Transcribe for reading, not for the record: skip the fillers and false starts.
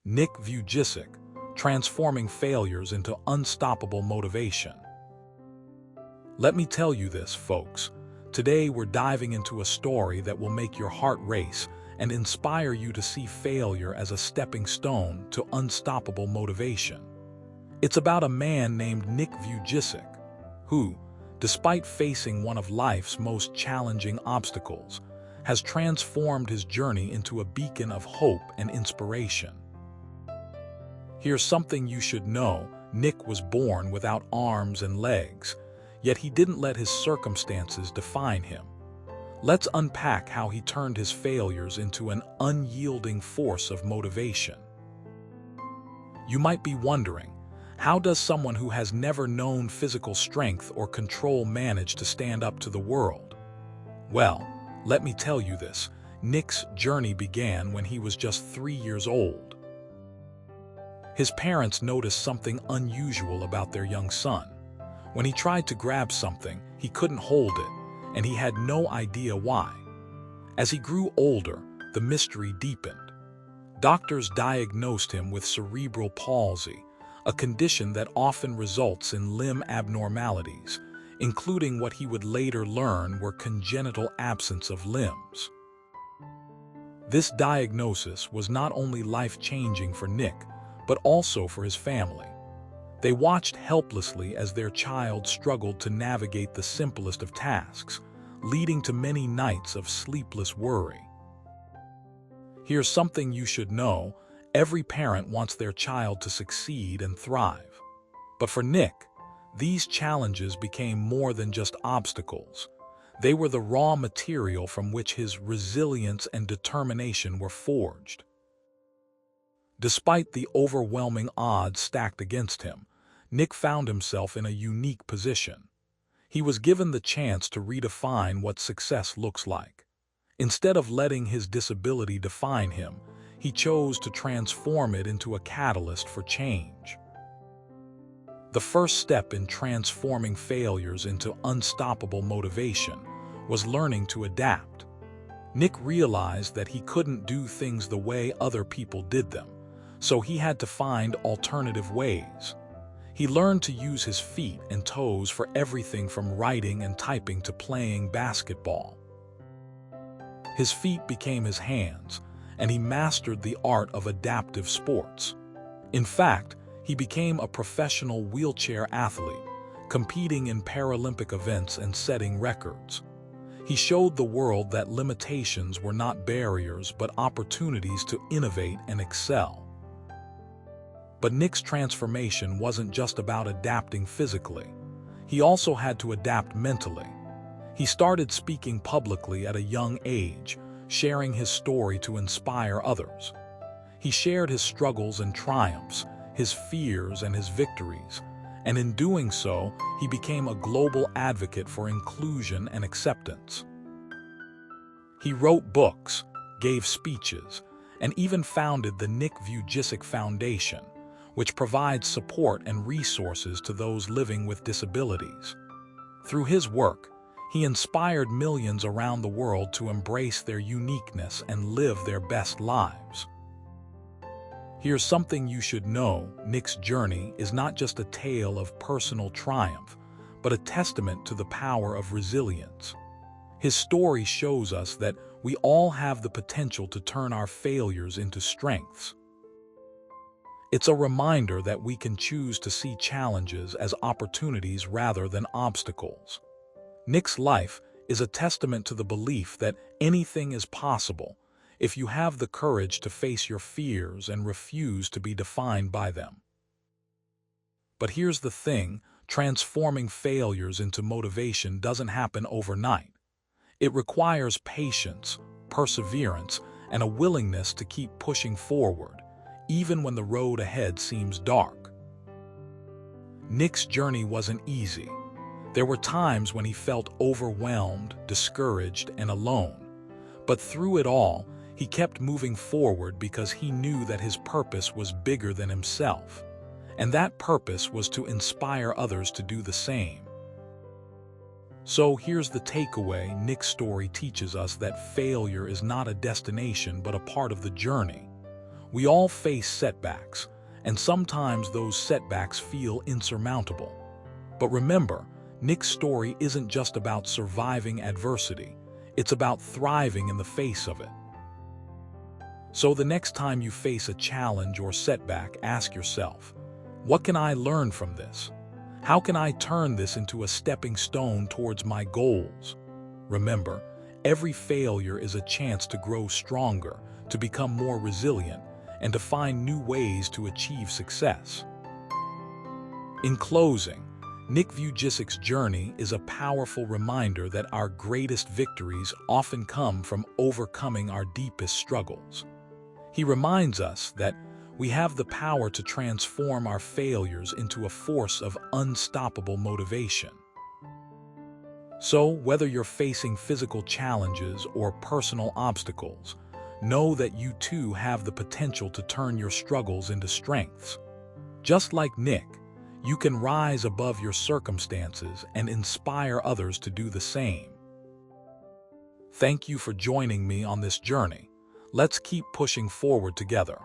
Nick Vujicic, transforming failures into unstoppable motivation. Let me tell you this, folks. Today we're diving into a story that will make your heart race and inspire you to see failure as a stepping stone to unstoppable motivation. It's about a man named Nick Vujicic, who, despite facing one of life's most challenging obstacles, has transformed his journey into a beacon of hope and inspiration. Here's something you should know: Nick was born without arms and legs, yet he didn't let his circumstances define him. Let's unpack how he turned his failures into an unyielding force of motivation. You might be wondering, how does someone who has never known physical strength or control manage to stand up to the world? Well, let me tell you this. Nick's journey began when he was just 3 years old. His parents noticed something unusual about their young son. When he tried to grab something, he couldn't hold it, and he had no idea why. As he grew older, the mystery deepened. Doctors diagnosed him with cerebral palsy, a condition that often results in limb abnormalities, including what he would later learn were congenital absence of limbs. This diagnosis was not only life-changing for Nick, but also for his family. They watched helplessly as their child struggled to navigate the simplest of tasks, leading to many nights of sleepless worry. Here's something you should know: every parent wants their child to succeed and thrive. But for Nick, these challenges became more than just obstacles. They were the raw material from which his resilience and determination were forged. Despite the overwhelming odds stacked against him, Nick found himself in a unique position. He was given the chance to redefine what success looks like. Instead of letting his disability define him, he chose to transform it into a catalyst for change. The first step in transforming failures into unstoppable motivation was learning to adapt. Nick realized that he couldn't do things the way other people did them, so he had to find alternative ways. He learned to use his feet and toes for everything from writing and typing to playing basketball. His feet became his hands, and he mastered the art of adaptive sports. In fact, he became a professional wheelchair athlete, competing in Paralympic events and setting records. He showed the world that limitations were not barriers but opportunities to innovate and excel. But Nick's transformation wasn't just about adapting physically. He also had to adapt mentally. He started speaking publicly at a young age, sharing his story to inspire others. He shared his struggles and triumphs, his fears and his victories, and in doing so, he became a global advocate for inclusion and acceptance. He wrote books, gave speeches, and even founded the Nick Vujicic Foundation, which provides support and resources to those living with disabilities. Through his work, he inspired millions around the world to embrace their uniqueness and live their best lives. Here's something you should know: Nick's journey is not just a tale of personal triumph, but a testament to the power of resilience. His story shows us that we all have the potential to turn our failures into strengths. It's a reminder that we can choose to see challenges as opportunities rather than obstacles. Nick's life is a testament to the belief that anything is possible if you have the courage to face your fears and refuse to be defined by them. But here's the thing: transforming failures into motivation doesn't happen overnight. It requires patience, perseverance, and a willingness to keep pushing forward, even when the road ahead seems dark. Nick's journey wasn't easy. There were times when he felt overwhelmed, discouraged, and alone. But through it all, he kept moving forward because he knew that his purpose was bigger than himself. And that purpose was to inspire others to do the same. So here's the takeaway: Nick's story teaches us that failure is not a destination but a part of the journey. We all face setbacks, and sometimes those setbacks feel insurmountable. But remember, Nick's story isn't just about surviving adversity, it's about thriving in the face of it. So the next time you face a challenge or setback, ask yourself, what can I learn from this? How can I turn this into a stepping stone towards my goals? Remember, every failure is a chance to grow stronger, to become more resilient, and to find new ways to achieve success. In closing, Nick Vujicic's journey is a powerful reminder that our greatest victories often come from overcoming our deepest struggles. He reminds us that we have the power to transform our failures into a force of unstoppable motivation. So, whether you're facing physical challenges or personal obstacles, know that you too have the potential to turn your struggles into strengths. Just like Nick, you can rise above your circumstances and inspire others to do the same. Thank you for joining me on this journey. Let's keep pushing forward together.